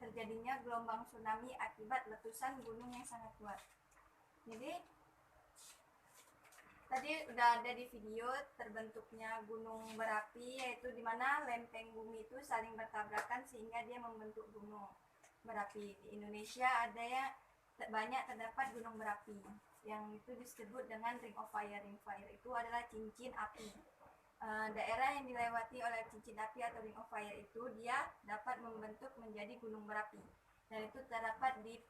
terjadinya gelombang tsunami akibat letusan gunung yang sangat kuat. Jadi tadi udah ada di video terbentuknya gunung berapi, yaitu dimana lempeng bumi itu saling bertabrakan sehingga dia membentuk gunung berapi. Di Indonesia ada yang banyak terdapat gunung berapi yang itu disebut dengan ring of fire. Ring of fire itu adalah cincin api. Daerah yang dilewati oleh cincin api atau ring of fire itu dia dapat membentuk menjadi gunung berapi, dan itu terdapat di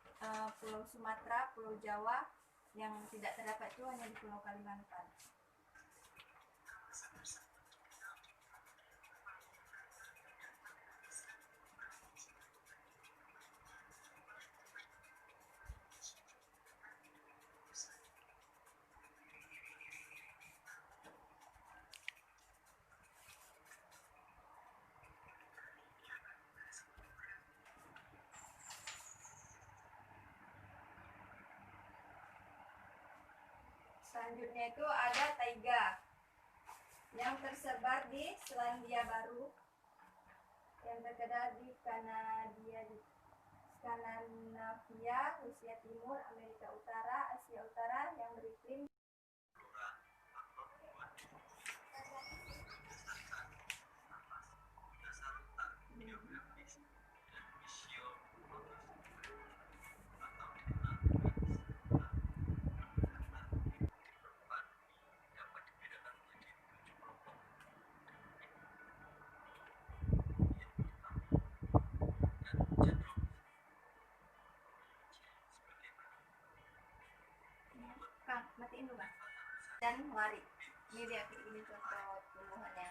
Pulau Sumatera, Pulau Jawa. Yang tidak terdapat itu hanya di Pulau Kalimantan. Selanjutnya itu ada taiga yang tersebar di Selandia Baru, yang tersebar di Skandinavia, Rusia Timur, Amerika Utara, Asia Utara yang beriklim matiin dulu dan lari. Ini dia, ini contoh tumbuhannya.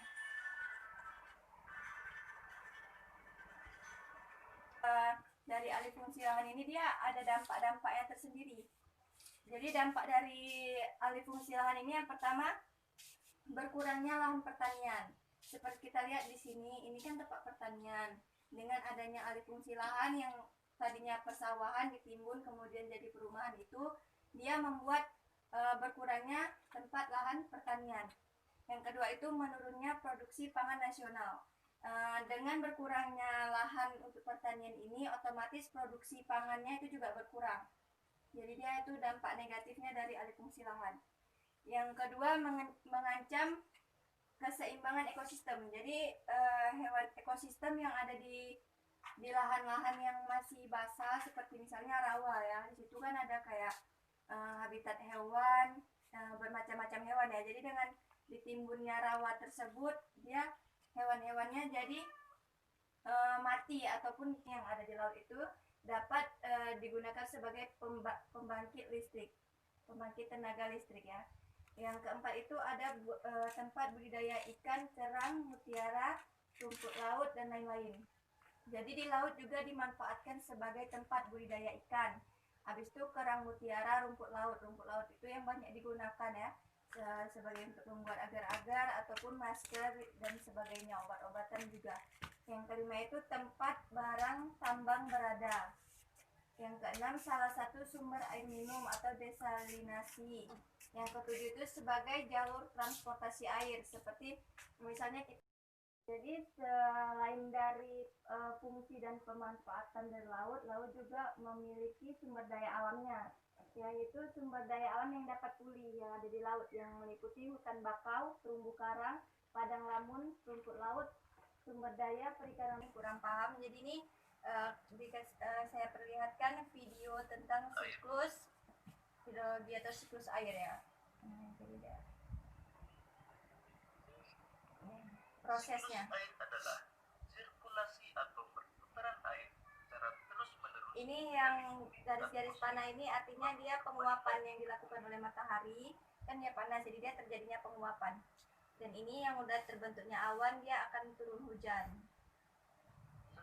Dari alih fungsi lahan ini dia ada dampak-dampaknya tersendiri. Jadi dampak dari alih fungsi lahan ini yang pertama, berkurangnya lahan pertanian. Seperti kita lihat di sini, ini kan tempat pertanian. Dengan adanya alih fungsi lahan yang tadinya persawahan ditimbun kemudian jadi perumahan, itu dia membuat berkurangnya tempat lahan pertanian. Yang kedua itu menurunnya produksi pangan nasional. Dengan berkurangnya lahan untuk pertanian ini, otomatis produksi pangannya itu juga berkurang. Jadi dia itu dampak negatifnya dari alih fungsi lahan. Yang kedua, mengancam keseimbangan ekosistem. Jadi hewan ekosistem yang ada di lahan-lahan yang masih basah, seperti misalnya rawa ya, di situ kan ada kayak habitat hewan, bermacam-macam hewan ya. Jadi dengan ditimbunnya rawa tersebut, dia hewan-hewannya jadi mati, ataupun yang ada di laut itu dapat digunakan sebagai pembangkit listrik, pembangkit tenaga listrik ya. Yang keempat itu ada tempat budidaya ikan, kerang, mutiara, rumput laut dan lain-lain. Jadi di laut juga dimanfaatkan sebagai tempat budidaya ikan. Habis itu kerang, mutiara, rumput laut itu yang banyak digunakan ya, sebagai untuk membuat agar-agar ataupun masker dan sebagainya, obat-obatan juga. Yang kelima itu tempat barang tambang berada. Yang keenam, salah satu sumber air minum atau desalinasi. Yang ketujuh itu sebagai jalur transportasi air, seperti misalnya kita. Jadi selain dari fungsi dan pemanfaatan dari laut juga memiliki sumber daya alamnya, yaitu sumber daya alam yang dapat pulih yang ada di laut, yang meliputi hutan bakau, terumbu karang, padang lamun, rumput laut, sumber daya perikanan. Kurang paham, jadi ini saya perlihatkan video tentang siklus hidrologi atau siklus air ya. Prosesnya. Siklus air adalah sirkulasi atau perputaran air secara terus-menerus. Ini yang garis-garis panah ini artinya dia penguapan yang dilakukan oleh matahari, kan dia panas, jadi dia terjadinya penguapan. Dan ini yang udah terbentuknya awan, dia akan turun hujan.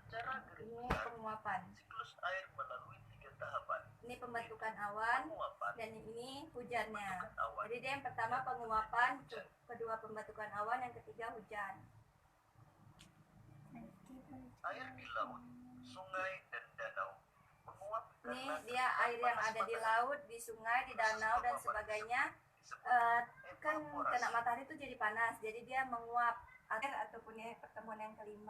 Secara ini penguapan. Siklus air melalui 3 tahapan. Ini pembentukan awan, dan ini hujannya. Jadi dia yang pertama penguapan, kedua pembentukan awan, yang ketiga hujan. Air di laut, sungai dan danau menguap. Ini dia air yang ada di laut, di sungai, di danau dan sebagainya. Kan kena matahari itu jadi panas, jadi dia menguap. Air ataupun ya pertemuan yang kelima.